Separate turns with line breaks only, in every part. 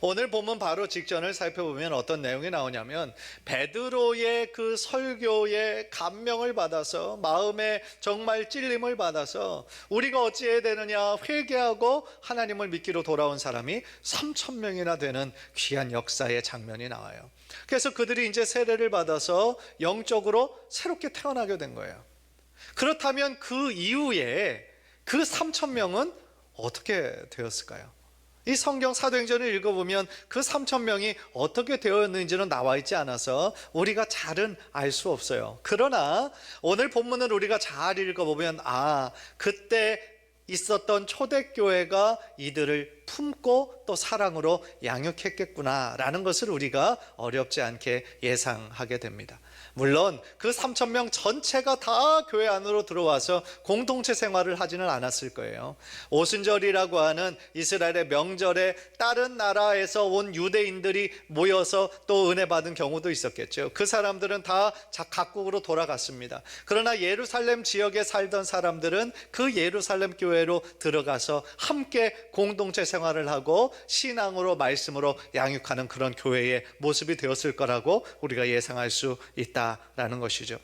오늘 본문 바로 직전을 살펴보면 어떤 내용이 나오냐면 베드로의 그 설교에 감명을 받아서 마음에 정말 찔림을 받아서 우리가 어찌해야 되느냐 회개하고 하나님을 믿기로 돌아온 사람이 3,000명이나 되는 귀한 역사의 장면이 나와요. 그래서 그들이 이제 세례를 받아서 영적으로 새롭게 태어나게 된 거예요. 그렇다면 그 이후에 그 3,000명은 어떻게 되었을까요? 이 성경 사도행전을 읽어보면 그 3,000명이 어떻게 되었는지는 나와 있지 않아서 우리가 잘은 알 수 없어요. 그러나 오늘 본문을 우리가 잘 읽어보면 그때 있었던 초대교회가 이들을 품고 또 사랑으로 양육했겠구나 라는 것을 우리가 어렵지 않게 예상하게 됩니다. 물론 그 3,000명 전체가 다 교회 안으로 들어와서 공동체 생활을 하지는 않았을 거예요. 오순절이라고 하는 이스라엘의 명절에 다른 나라에서 온 유대인들이 모여서 또 은혜 받은 경우도 있었겠죠. 그 사람들은 다 각국으로 돌아갔습니다. 그러나 예루살렘 지역에 살던 사람들은 그 예루살렘 교회로 들어가서 함께 공동체 생활을 하고 신앙으로 말씀으로 양육하는 그런 교회의 모습이 되었을 거라고 우리가 예상할 수 있다라는 것이죠.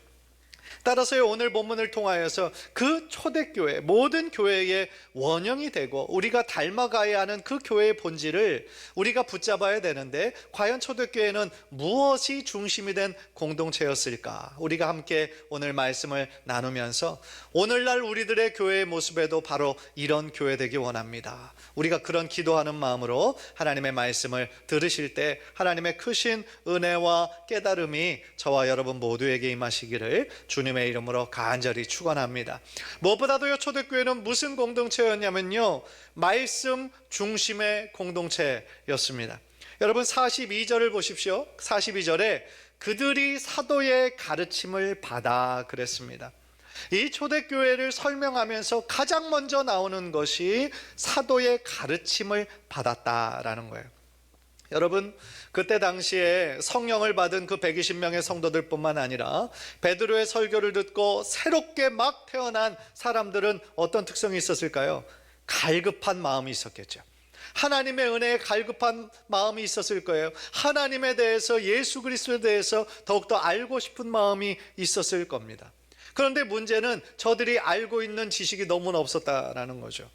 따라서 오늘 본문을 통하여서 그 초대교회, 모든 교회의 원형이 되고 우리가 닮아가야 하는 그 교회의 본질을 우리가 붙잡아야 되는데, 과연 초대교회는 무엇이 중심이 된 공동체였을까? 우리가 함께 오늘 말씀을 나누면서 오늘날 우리들의 교회의 모습에도 바로 이런 교회 되기 원합니다. 우리가 그런 기도하는 마음으로 하나님의 말씀을 들으실 때 하나님의 크신 은혜와 깨달음이 저와 여러분 모두에게 임하시기를 주님의 이름으로 간절히 축원합니다. 무엇보다도요, 초대교회는 무슨 공동체였냐면요, 말씀 중심의 공동체였습니다. 여러분 42절을 보십시오. 42절에 그들이 사도의 가르침을 받아 그랬습니다. 이 초대교회를 설명하면서 가장 먼저 나오는 것이 사도의 가르침을 받았다라는 거예요. 여러분, 그때 당시에 성령을 받은 그 120명의 성도들 뿐만 아니라 베드로의 설교를 듣고 새롭게 막 태어난 사람들은 어떤 특성이 있었을까요? 갈급한 마음이 있었겠죠. 하나님의 은혜에 갈급한 마음이 있었을 거예요. 하나님에 대해서, 예수 그리스도에 대해서 더욱더 알고 싶은 마음이 있었을 겁니다. 그런데 문제는 저들이 알고 있는 지식이 너무나 없었다라는 거죠.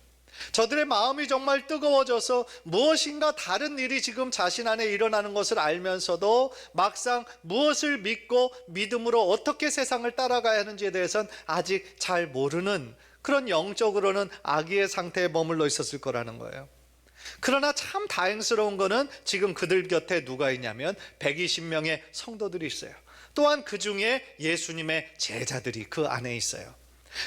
저들의 마음이 정말 뜨거워져서 무엇인가 다른 일이 지금 자신 안에 일어나는 것을 알면서도 막상 무엇을 믿고 믿음으로 어떻게 세상을 따라가야 하는지에 대해서는 아직 잘 모르는, 그런 영적으로는 아기의 상태에 머물러 있었을 거라는 거예요. 그러나 참 다행스러운 거는 지금 그들 곁에 누가 있냐면 120명의 성도들이 있어요. 또한 그 중에 예수님의 제자들이 그 안에 있어요.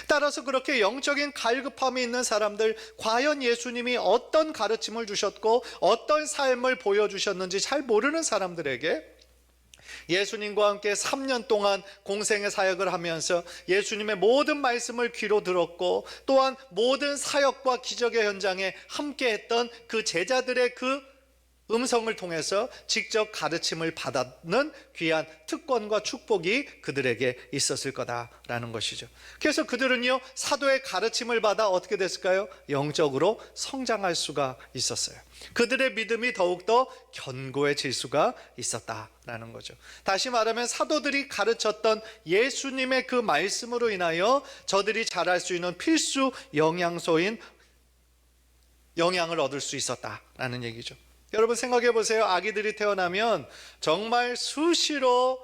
따라서 그렇게 영적인 갈급함이 있는 사람들, 과연 예수님이 어떤 가르침을 주셨고 어떤 삶을 보여주셨는지 잘 모르는 사람들에게 예수님과 함께 3년 동안 공생의 사역을 하면서 예수님의 모든 말씀을 귀로 들었고 또한 모든 사역과 기적의 현장에 함께했던 그 제자들의 그 음성을 통해서 직접 가르침을 받는 귀한 특권과 축복이 그들에게 있었을 거다라는 것이죠. 그래서 그들은요, 사도의 가르침을 받아 어떻게 됐을까요? 영적으로 성장할 수가 있었어요. 그들의 믿음이 더욱더 견고해질 수가 있었다라는 거죠. 다시 말하면 사도들이 가르쳤던 예수님의 그 말씀으로 인하여 저들이 자랄 수 있는 필수 영양소인 영양을 얻을 수 있었다라는 얘기죠. 여러분 생각해 보세요. 아기들이 태어나면 정말 수시로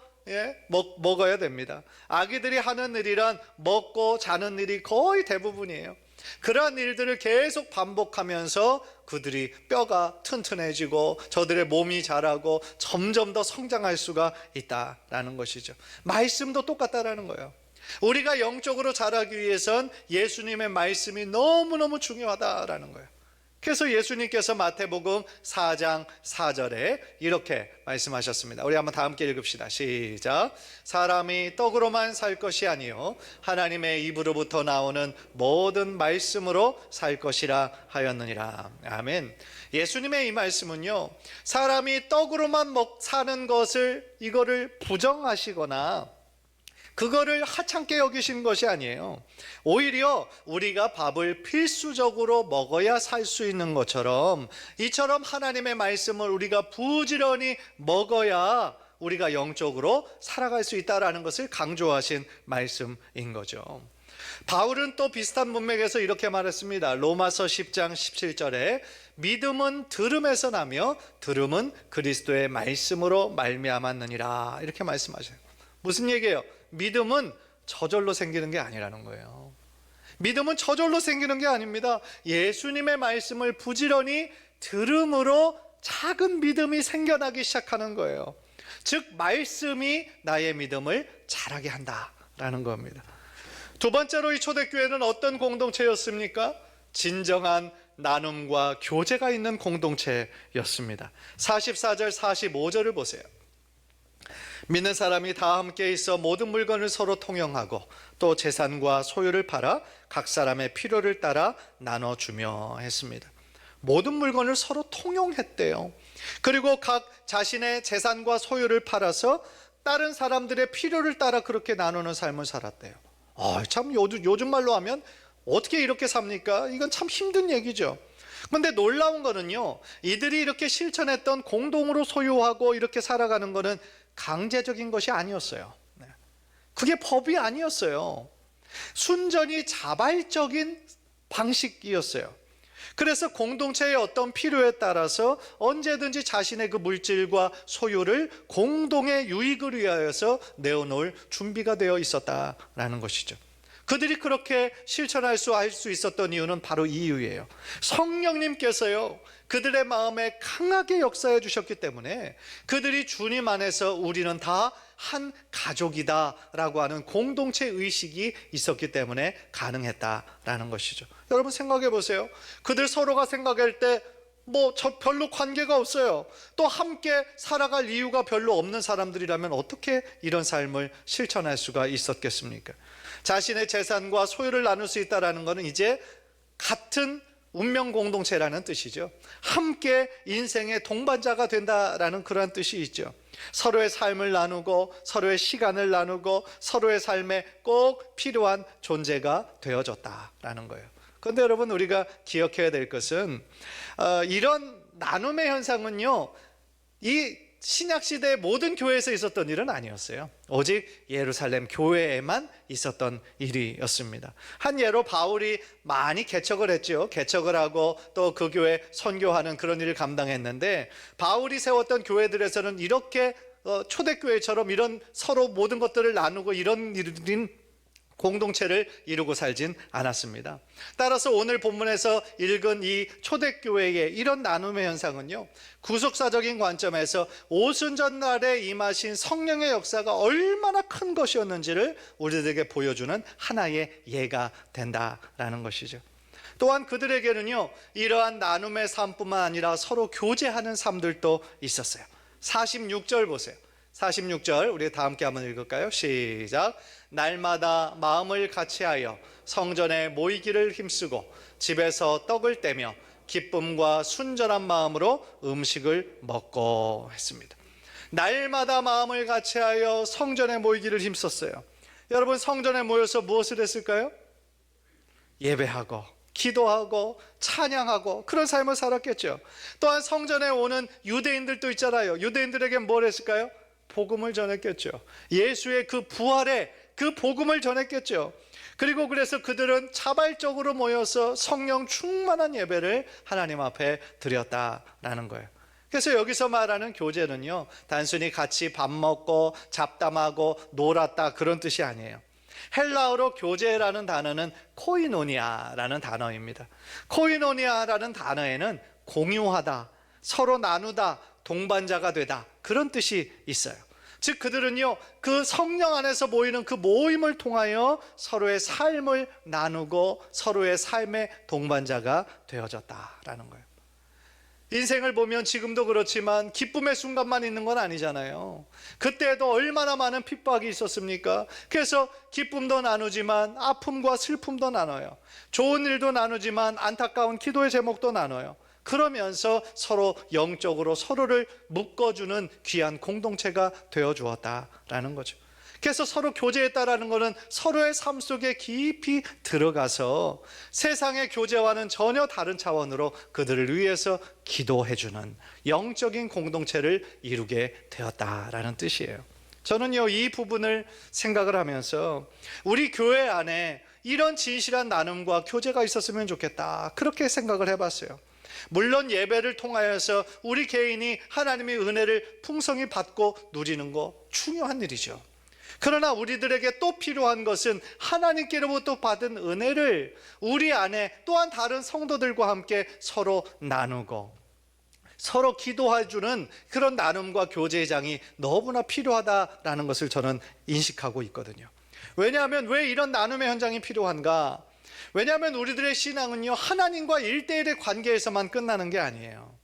먹어야 됩니다. 아기들이 하는 일이란 먹고 자는 일이 거의 대부분이에요. 그러한 일들을 계속 반복하면서 그들이 뼈가 튼튼해지고 저들의 몸이 자라고 점점 더 성장할 수가 있다라는 것이죠. 말씀도 똑같다라는 거예요. 우리가 영적으로 자라기 위해선 예수님의 말씀이 너무너무 중요하다라는 거예요. 그래서 예수님께서 마태복음 4장 4절에 이렇게 말씀하셨습니다. 우리 한번 다 함께 읽읍시다. 시작. 사람이 떡으로만 살 것이 아니요 하나님의 입으로부터 나오는 모든 말씀으로 살 것이라 하였느니라. 아멘. 예수님의 이 말씀은요, 사람이 떡으로만 사는 것을 이거를 부정하시거나 그거를 하찮게 여기신 것이 아니에요. 오히려 우리가 밥을 필수적으로 먹어야 살 수 있는 것처럼 이처럼 하나님의 말씀을 우리가 부지런히 먹어야 우리가 영적으로 살아갈 수 있다라는 것을 강조하신 말씀인 거죠. 바울은 또 비슷한 문맥에서 이렇게 말했습니다. 로마서 10장 17절에 믿음은 들음에서 나며 들음은 그리스도의 말씀으로 말미암았느니라, 이렇게 말씀하셔요. 무슨 얘기예요? 믿음은 저절로 생기는 게 아니라는 거예요. 믿음은 저절로 생기는 게 아닙니다. 예수님의 말씀을 부지런히 들음으로 작은 믿음이 생겨나기 시작하는 거예요. 즉 말씀이 나의 믿음을 자라게 한다라는 겁니다. 두 번째로 이 초대교회는 어떤 공동체였습니까? 진정한 나눔과 교제가 있는 공동체였습니다. 44절 45절을 보세요. 믿는 사람이 다 함께 있어 모든 물건을 서로 통용하고 또 재산과 소유를 팔아 각 사람의 필요를 따라 나눠주며 했습니다. 모든 물건을 서로 통용했대요. 그리고 각 자신의 재산과 소유를 팔아서 다른 사람들의 필요를 따라 그렇게 나누는 삶을 살았대요. 참 요즘 말로 하면 어떻게 이렇게 삽니까? 이건 참 힘든 얘기죠. 그런데 놀라운 거는요, 이들이 이렇게 실천했던 공동으로 소유하고 이렇게 살아가는 거는 강제적인 것이 아니었어요. 그게 법이 아니었어요. 순전히 자발적인 방식이었어요. 그래서 공동체의 어떤 필요에 따라서 언제든지 자신의 그 물질과 소유를 공동의 유익을 위하여서 내어놓을 준비가 되어 있었다라는 것이죠. 그들이 그렇게 실천할 수 있었던 이유는 바로 이 이유예요. 성령님께서요, 그들의 마음에 강하게 역사해 주셨기 때문에 그들이 주님 안에서 우리는 다 한 가족이다 라고 하는 공동체 의식이 있었기 때문에 가능했다라는 것이죠. 여러분 생각해 보세요. 그들 서로가 생각할 때 별로 관계가 없어요. 또 함께 살아갈 이유가 별로 없는 사람들이라면 어떻게 이런 삶을 실천할 수가 있었겠습니까? 자신의 재산과 소유를 나눌 수 있다는 것은 이제 같은 운명 공동체라는 뜻이죠. 함께 인생의 동반자가 된다라는 그러한 뜻이 있죠. 서로의 삶을 나누고 서로의 시간을 나누고 서로의 삶에 꼭 필요한 존재가 되어졌다라는 거예요. 그런데 여러분 우리가 기억해야 될 것은 이런 나눔의 현상은요, 이 신약시대의 모든 교회에서 있었던 일은 아니었어요. 오직 예루살렘 교회에만 있었던 일이었습니다. 한 예로 바울이 많이 개척을 했죠. 개척을 하고 또 그 교회 선교하는 그런 일을 감당했는데, 바울이 세웠던 교회들에서는 이렇게 초대교회처럼 이런 서로 모든 것들을 나누고 이런 일인 공동체를 이루고 살진 않았습니다. 따라서 오늘 본문에서 읽은 이 초대교회의 이런 나눔의 현상은요, 구속사적인 관점에서 오순절날에 임하신 성령의 역사가 얼마나 큰 것이었는지를 우리들에게 보여주는 하나의 예가 된다라는 것이죠. 또한 그들에게는요, 이러한 나눔의 삶뿐만 아니라 서로 교제하는 삶들도 있었어요. 46절 보세요. 46절 우리 다 함께 한번 읽을까요? 시작. 날마다 마음을 같이하여 성전에 모이기를 힘쓰고 집에서 떡을 떼며 기쁨과 순전한 마음으로 음식을 먹고 했습니다. 날마다 마음을 같이하여 성전에 모이기를 힘썼어요. 여러분 성전에 모여서 무엇을 했을까요? 예배하고 기도하고 찬양하고 그런 삶을 살았겠죠. 또한 성전에 오는 유대인들도 있잖아요. 유대인들에게 뭘 했을까요? 복음을 전했겠죠. 예수의 그 부활의 그 복음을 전했겠죠. 그리고 그래서 그들은 자발적으로 모여서 성령 충만한 예배를 하나님 앞에 드렸다라는 거예요. 그래서 여기서 말하는 교제는요, 단순히 같이 밥 먹고 잡담하고 놀았다 그런 뜻이 아니에요. 헬라어로 교제라는 단어는 코이노니아라는 단어입니다. 코이노니아라는 단어에는 공유하다, 서로 나누다, 동반자가 되다 그런 뜻이 있어요. 즉 그들은요, 그 성령 안에서 모이는 그 모임을 통하여 서로의 삶을 나누고 서로의 삶의 동반자가 되어졌다라는 거예요. 인생을 보면 지금도 그렇지만 기쁨의 순간만 있는 건 아니잖아요. 그때도 얼마나 많은 핍박이 있었습니까? 그래서 기쁨도 나누지만 아픔과 슬픔도 나눠요. 좋은 일도 나누지만 안타까운 기도의 제목도 나눠요. 그러면서 서로 영적으로 서로를 묶어주는 귀한 공동체가 되어 주었다라는 거죠. 그래서 서로 교제했다라는 것은 서로의 삶 속에 깊이 들어가서 세상의 교제와는 전혀 다른 차원으로 그들을 위해서 기도해주는 영적인 공동체를 이루게 되었다라는 뜻이에요. 저는요, 이 부분을 생각을 하면서 우리 교회 안에 이런 진실한 나눔과 교제가 있었으면 좋겠다, 그렇게 생각을 해봤어요. 물론 예배를 통하여서 우리 개인이 하나님의 은혜를 풍성히 받고 누리는 거 중요한 일이죠. 그러나 우리들에게 또 필요한 것은 하나님께로부터 받은 은혜를 우리 안에 또한 다른 성도들과 함께 서로 나누고 서로 기도해주는 그런 나눔과 교제장이 너무나 필요하다라는 것을 저는 인식하고 있거든요. 왜냐하면 왜 이런 나눔의 현장이 필요한가? 왜냐하면 우리들의 신앙은요, 하나님과 1대1의 관계에서만 끝나는 게 아니에요.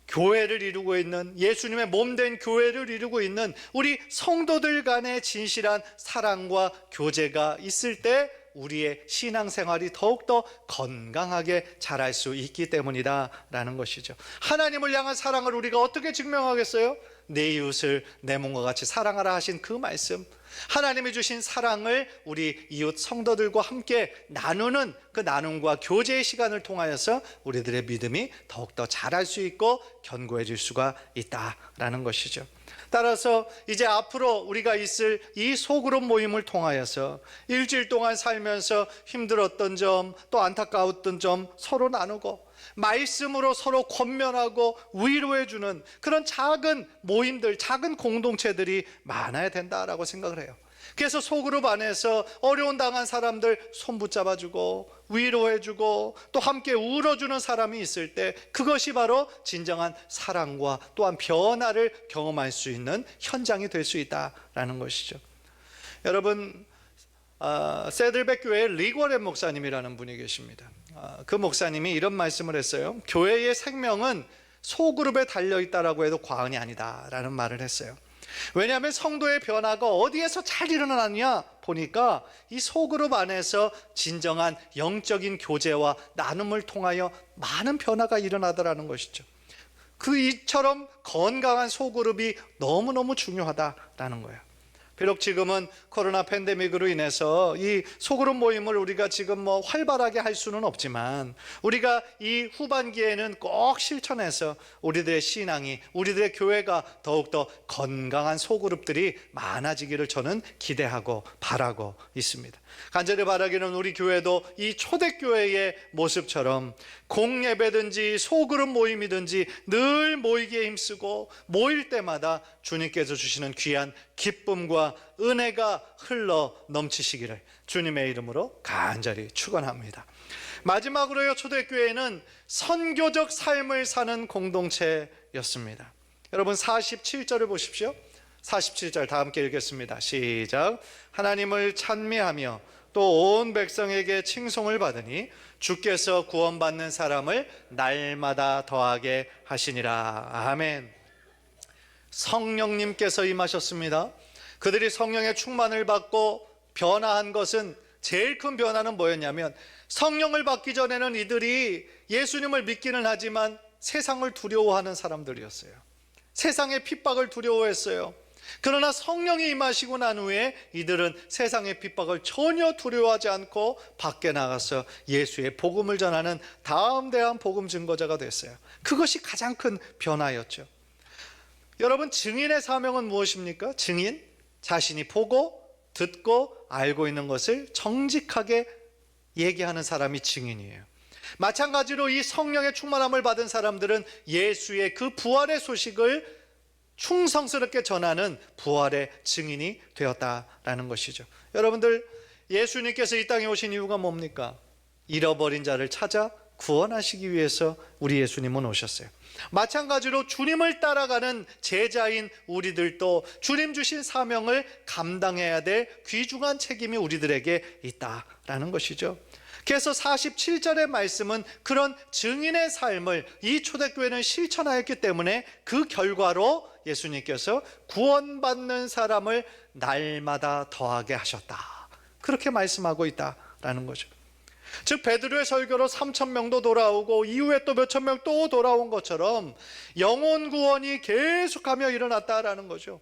교회를 이루고 있는, 예수님의 몸된 교회를 이루고 있는 우리 성도들 간의 진실한 사랑과 교제가 있을 때 우리의 신앙생활이 더욱더 건강하게 자랄 수 있기 때문이다라는 것이죠. 하나님을 향한 사랑을 우리가 어떻게 증명하겠어요? 내 이웃을 내 몸과 같이 사랑하라 하신 그 말씀, 하나님이 주신 사랑을 우리 이웃 성도들과 함께 나누는 그 나눔과 교제의 시간을 통하여서 우리들의 믿음이 더욱더 자랄 수 있고 견고해질 수가 있다라는 것이죠. 따라서 이제 앞으로 우리가 있을 이 소그룹 모임을 통하여서 일주일 동안 살면서 힘들었던 점, 또 안타까웠던 점 서로 나누고 말씀으로 서로 권면하고 위로해주는 그런 작은 모임들, 작은 공동체들이 많아야 된다라고 생각을 해요. 그래서 소그룹 안에서 어려운 당한 사람들 손 붙잡아주고 위로해주고 또 함께 울어주는 사람이 있을 때 그것이 바로 진정한 사랑과 또한 변화를 경험할 수 있는 현장이 될 수 있다라는 것이죠. 여러분, 세들백 교회의 리고렌 목사님이라는 분이 계십니다. 그 목사님이 이런 말씀을 했어요. 교회의 생명은 소그룹에 달려있다라고 해도 과언이 아니다라는 말을 했어요. 왜냐하면 성도의 변화가 어디에서 잘 일어나느냐 보니까 이 소그룹 안에서 진정한 영적인 교제와 나눔을 통하여 많은 변화가 일어나더라는 것이죠. 이처럼 건강한 소그룹이 너무너무 중요하다라는 거예요. 비록 지금은 코로나 팬데믹으로 인해서 이 소그룹 모임을 우리가 지금 활발하게 할 수는 없지만 우리가 이 후반기에는 꼭 실천해서 우리들의 신앙이, 우리들의 교회가 더욱더 건강한 소그룹들이 많아지기를 저는 기대하고 바라고 있습니다. 간절히 바라기는 우리 교회도 이 초대교회의 모습처럼 공예배든지 소그룹 모임이든지 늘 모이기에 힘쓰고 모일 때마다 주님께서 주시는 귀한 기쁨과 은혜가 흘러 넘치시기를 주님의 이름으로 간절히 축원합니다. 마지막으로요, 초대교회는 선교적 삶을 사는 공동체였습니다. 여러분 47절을 보십시오. 47절 다 함께 읽겠습니다. 시작. 하나님을 찬미하며 또 온 백성에게 칭송을 받으니 주께서 구원받는 사람을 날마다 더하게 하시니라. 아멘. 성령님께서 임하셨습니다. 그들이 성령의 충만을 받고 변화한 것은, 제일 큰 변화는 뭐였냐면 성령을 받기 전에는 이들이 예수님을 믿기는 하지만 세상을 두려워하는 사람들이었어요. 세상의 핍박을 두려워했어요. 그러나 성령이 임하시고 난 후에 이들은 세상의 핍박을 전혀 두려워하지 않고 밖에 나가서 예수의 복음을 전하는 담대한 복음 증거자가 됐어요. 그것이 가장 큰 변화였죠. 여러분, 증인의 사명은 무엇입니까? 증인, 자신이 보고 듣고 알고 있는 것을 정직하게 얘기하는 사람이 증인이에요. 마찬가지로 이 성령의 충만함을 받은 사람들은 예수의 그 부활의 소식을 충성스럽게 전하는 부활의 증인이 되었다라는 것이죠. 여러분들, 예수님께서 이 땅에 오신 이유가 뭡니까? 잃어버린 자를 찾아 구원하시기 위해서 우리 예수님은 오셨어요. 마찬가지로 주님을 따라가는 제자인 우리들도 주님 주신 사명을 감당해야 될 귀중한 책임이 우리들에게 있다라는 것이죠. 그래서 47절의 말씀은 그런 증인의 삶을 이 초대교회는 실천하였기 때문에 그 결과로 예수님께서 구원받는 사람을 날마다 더하게 하셨다, 그렇게 말씀하고 있다라는 거죠. 즉 베드로의 설교로 3,000명도 돌아오고 이후에 또 몇천 명 또 돌아온 것처럼 영혼 구원이 계속하며 일어났다라는 거죠.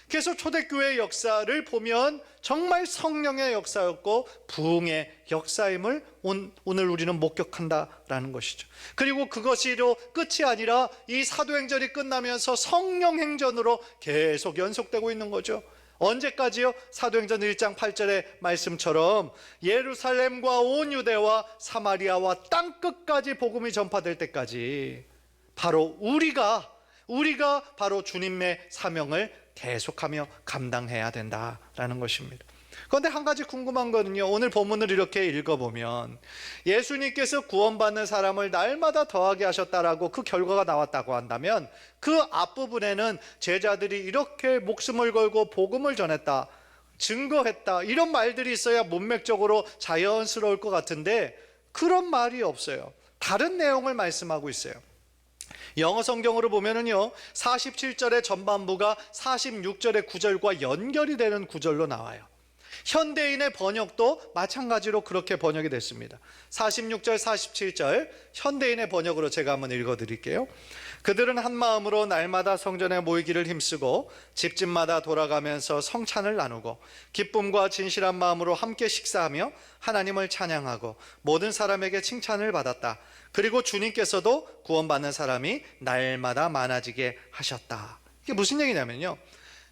그래서 초대교회의 역사를 보면 정말 성령의 역사였고 부흥의 역사임을 오늘 우리는 목격한다라는 것이죠. 그리고 그것이로 끝이 아니라 이 사도행전이 끝나면서 성령행전으로 계속 연속되고 있는 거죠. 언제까지요? 사도행전 1장 8절의 말씀처럼 예루살렘과 온 유대와 사마리아와 땅끝까지 복음이 전파될 때까지 바로 우리가 바로 주님의 사명을 계속하며 감당해야 된다라는 것입니다. 그런데 한 가지 궁금한 거는요, 오늘 본문을 이렇게 읽어보면 예수님께서 구원받는 사람을 날마다 더하게 하셨다라고 그 결과가 나왔다고 한다면 그 앞부분에는 제자들이 이렇게 목숨을 걸고 복음을 전했다, 증거했다, 이런 말들이 있어야 문맥적으로 자연스러울 것 같은데 그런 말이 없어요. 다른 내용을 말씀하고 있어요. 영어 성경으로 보면은요, 47절의 전반부가 46절의 구절과 연결이 되는 구절로 나와요. 현대인의 번역도 마찬가지로 그렇게 번역이 됐습니다. 46절, 47절 현대인의 번역으로 제가 한번 읽어드릴게요. 그들은 한 마음으로 날마다 성전에 모이기를 힘쓰고 집집마다 돌아가면서 성찬을 나누고 기쁨과 진실한 마음으로 함께 식사하며 하나님을 찬양하고 모든 사람에게 칭찬을 받았다. 그리고 주님께서도 구원받는 사람이 날마다 많아지게 하셨다. 이게 무슨 얘기냐면요,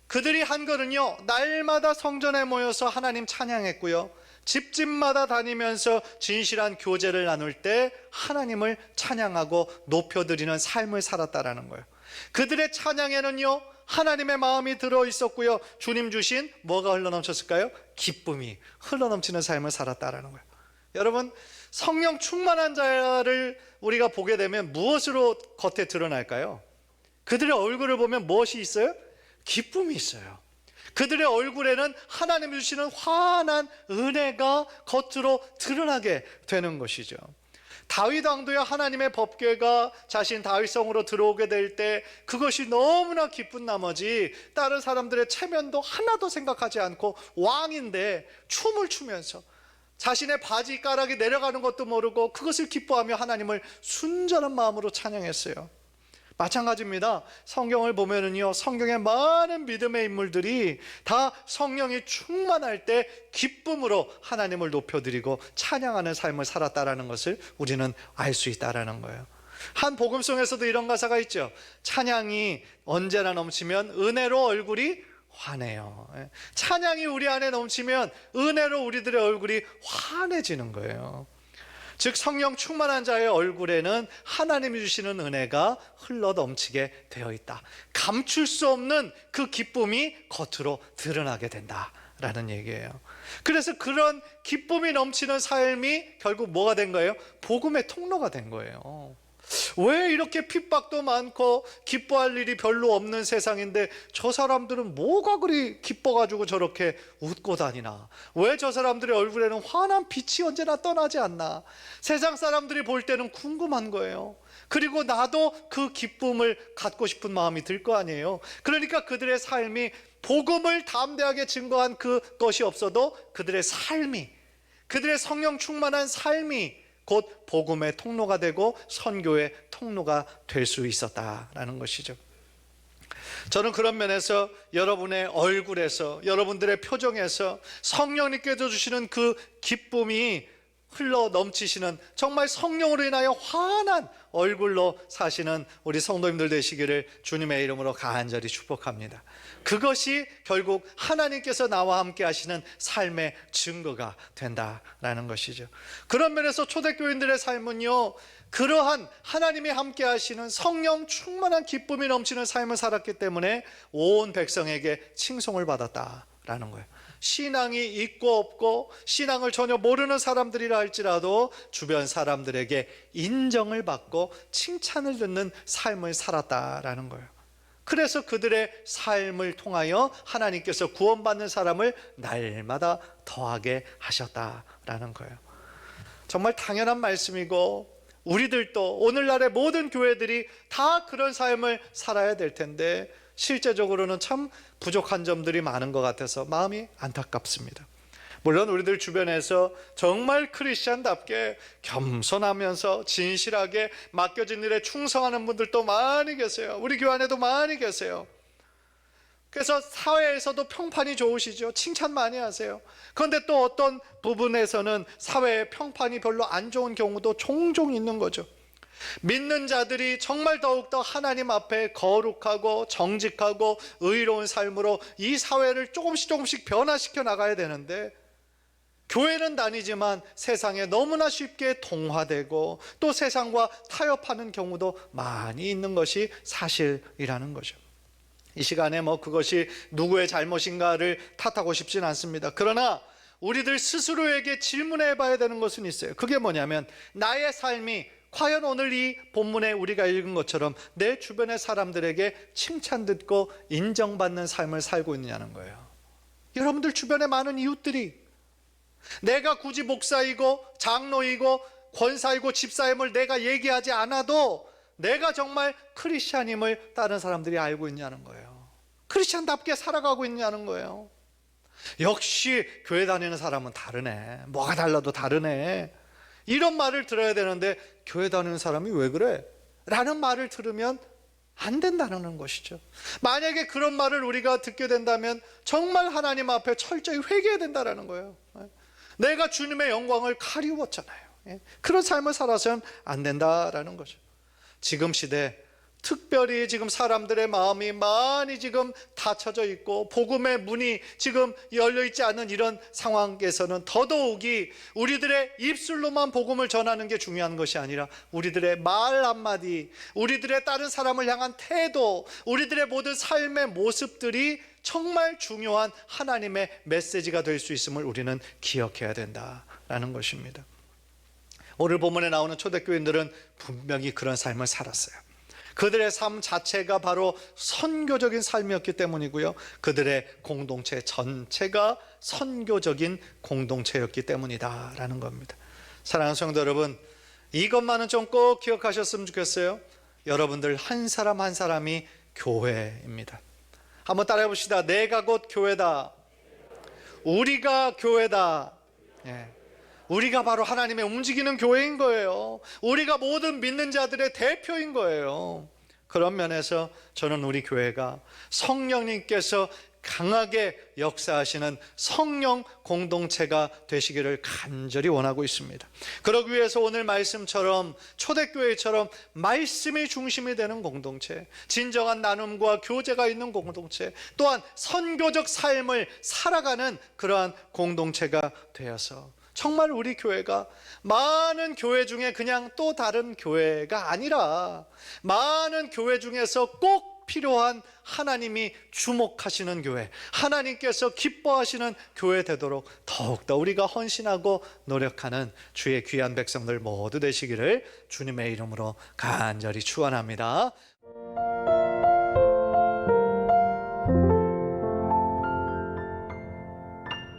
그들이 한 거는요, 날마다 성전에 모여서 하나님 찬양했고요, 집집마다 다니면서 진실한 교제를 나눌 때 하나님을 찬양하고 높여드리는 삶을 살았다라는 거예요. 그들의 찬양에는요, 하나님의 마음이 들어있었고요, 주님 주신 뭐가 흘러넘쳤을까요? 기쁨이 흘러넘치는 삶을 살았다라는 거예요. 여러분, 성령 충만한 자를 우리가 보게 되면 무엇으로 겉에 드러날까요? 그들의 얼굴을 보면 무엇이 있어요? 기쁨이 있어요. 그들의 얼굴에는 하나님이 주시는 환한 은혜가 겉으로 드러나게 되는 것이죠. 다윗 왕도야 하나님의 법궤가 자신 다윗성으로 들어오게 될 때 그것이 너무나 기쁜 나머지 다른 사람들의 체면도 하나도 생각하지 않고 왕인데 춤을 추면서 자신의 바지가락이 내려가는 것도 모르고 그것을 기뻐하며 하나님을 순전한 마음으로 찬양했어요. 마찬가지입니다. 성경을 보면은요, 성경의 많은 믿음의 인물들이 다 성령이 충만할 때 기쁨으로 하나님을 높여드리고 찬양하는 삶을 살았다라는 것을 우리는 알 수 있다라는 거예요. 한 복음송에서도 이런 가사가 있죠. 찬양이 언제나 넘치면 은혜로 얼굴이 환해요. 찬양이 우리 안에 넘치면 은혜로 우리들의 얼굴이 환해지는 거예요. 즉 성령 충만한 자의 얼굴에는 하나님이 주시는 은혜가 흘러 넘치게 되어 있다. 감출 수 없는 그 기쁨이 겉으로 드러나게 된다라는 얘기예요. 그래서 그런 기쁨이 넘치는 삶이 결국 뭐가 된 거예요? 복음의 통로가 된 거예요. 왜 이렇게 핍박도 많고 기뻐할 일이 별로 없는 세상인데 저 사람들은 뭐가 그리 기뻐가지고 저렇게 웃고 다니나? 왜 저 사람들의 얼굴에는 환한 빛이 언제나 떠나지 않나? 세상 사람들이 볼 때는 궁금한 거예요. 그리고 나도 그 기쁨을 갖고 싶은 마음이 들 거 아니에요. 그러니까 그들의 삶이 복음을 담대하게 증거한 그것이 없어도 그들의 삶이, 그들의 성령 충만한 삶이 곧 복음의 통로가 되고 선교의 통로가 될 수 있었다라는 것이죠. 저는 그런 면에서 여러분의 얼굴에서, 여러분들의 표정에서 성령님께서 주시는 그 기쁨이 흘러 넘치시는, 정말 성령으로 인하여 환한 얼굴로 사시는 우리 성도님들 되시기를 주님의 이름으로 간절히 축복합니다. 그것이 결국 하나님께서 나와 함께 하시는 삶의 증거가 된다라는 것이죠. 그런 면에서 초대교인들의 삶은요, 그러한 하나님이 함께 하시는 성령 충만한 기쁨이 넘치는 삶을 살았기 때문에 온 백성에게 칭송을 받았다라는 거예요. 신앙이 있고 없고 신앙을 전혀 모르는 사람들이라 할지라도 주변 사람들에게 인정을 받고 칭찬을 듣는 삶을 살았다라는 거예요. 그래서 그들의 삶을 통하여 하나님께서 구원받는 사람을 날마다 더하게 하셨다라는 거예요. 정말 당연한 말씀이고 우리들도 오늘날의 모든 교회들이 다 그런 삶을 살아야 될 텐데 실제적으로는 참 부족한 점들이 많은 것 같아서 마음이 안타깝습니다. 물론 우리들 주변에서 정말 크리스찬답게 겸손하면서 진실하게 맡겨진 일에 충성하는 분들도 많이 계세요. 우리 교회 안에도 많이 계세요. 그래서 사회에서도 평판이 좋으시죠. 칭찬 많이 하세요. 그런데 또 어떤 부분에서는 사회의 평판이 별로 안 좋은 경우도 종종 있는 거죠. 믿는 자들이 정말 더욱더 하나님 앞에 거룩하고 정직하고 의로운 삶으로 이 사회를 조금씩 변화시켜 나가야 되는데, 교회는 다니지만 세상에 너무나 쉽게 동화되고 또 세상과 타협하는 경우도 많이 있는 것이 사실이라는 거죠. 이 시간에 그것이 누구의 잘못인가를 탓하고 싶진 않습니다. 그러나 우리들 스스로에게 질문해 봐야 되는 것은 있어요. 그게 뭐냐면, 나의 삶이 과연 오늘 이 본문에 우리가 읽은 것처럼 내 주변의 사람들에게 칭찬 듣고 인정받는 삶을 살고 있느냐는 거예요. 여러분들 주변에 많은 이웃들이 내가 굳이 목사이고 장로이고 권사이고 집사임을 내가 얘기하지 않아도 내가 정말 크리스찬임을 다른 사람들이 알고 있냐는 거예요. 크리스찬답게 살아가고 있냐는 거예요. 역시 교회 다니는 사람은 다르네, 뭐가 달라도 다르네, 이런 말을 들어야 되는데, 교회 다니는 사람이 왜 그래? 라는 말을 들으면 안 된다는 것이죠. 만약에 그런 말을 우리가 듣게 된다면 정말 하나님 앞에 철저히 회개해야 된다는 거예요. 내가 주님의 영광을 가리웠잖아요. 그런 삶을 살아서는 안 된다라는 거죠. 지금 시대 특별히 지금 사람들의 마음이 많이 지금 닫혀져 있고 복음의 문이 지금 열려 있지 않은 이런 상황에서는 더더욱이 우리들의 입술로만 복음을 전하는 게 중요한 것이 아니라 우리들의 말 한마디, 우리들의 다른 사람을 향한 태도, 우리들의 모든 삶의 모습들이 정말 중요한 하나님의 메시지가 될 수 있음을 우리는 기억해야 된다라는 것입니다. 오늘 본문에 나오는 초대교인들은 분명히 그런 삶을 살았어요. 그들의 삶 자체가 바로 선교적인 삶이었기 때문이고요, 그들의 공동체 전체가 선교적인 공동체였기 때문이다라는 겁니다. 사랑하는 성도 여러분, 이것만은 좀 꼭 기억하셨으면 좋겠어요. 여러분들 한 사람 한 사람이 교회입니다. 한번 따라해 봅시다. 내가 곧 교회다. 우리가 교회다. 우리가 바로 하나님의 움직이는 교회인 거예요. 우리가 모든 믿는 자들의 대표인 거예요. 그런 면에서 저는 우리 교회가 성령님께서 강하게 역사하시는 성령 공동체가 되시기를 간절히 원하고 있습니다. 그러기 위해서 오늘 말씀처럼 초대교회처럼 말씀이 중심이 되는 공동체, 진정한 나눔과 교제가 있는 공동체, 또한 선교적 삶을 살아가는 그러한 공동체가 되어서 정말 우리 교회가 많은 교회 중에 그냥 또 다른 교회가 아니라 많은 교회 중에서 꼭 필요한 하나님이 주목하시는 교회, 하나님께서 기뻐하시는 교회 되도록 더욱더 우리가 헌신하고 노력하는 주의 귀한 백성들 모두 되시기를 주님의 이름으로 간절히 축원합니다.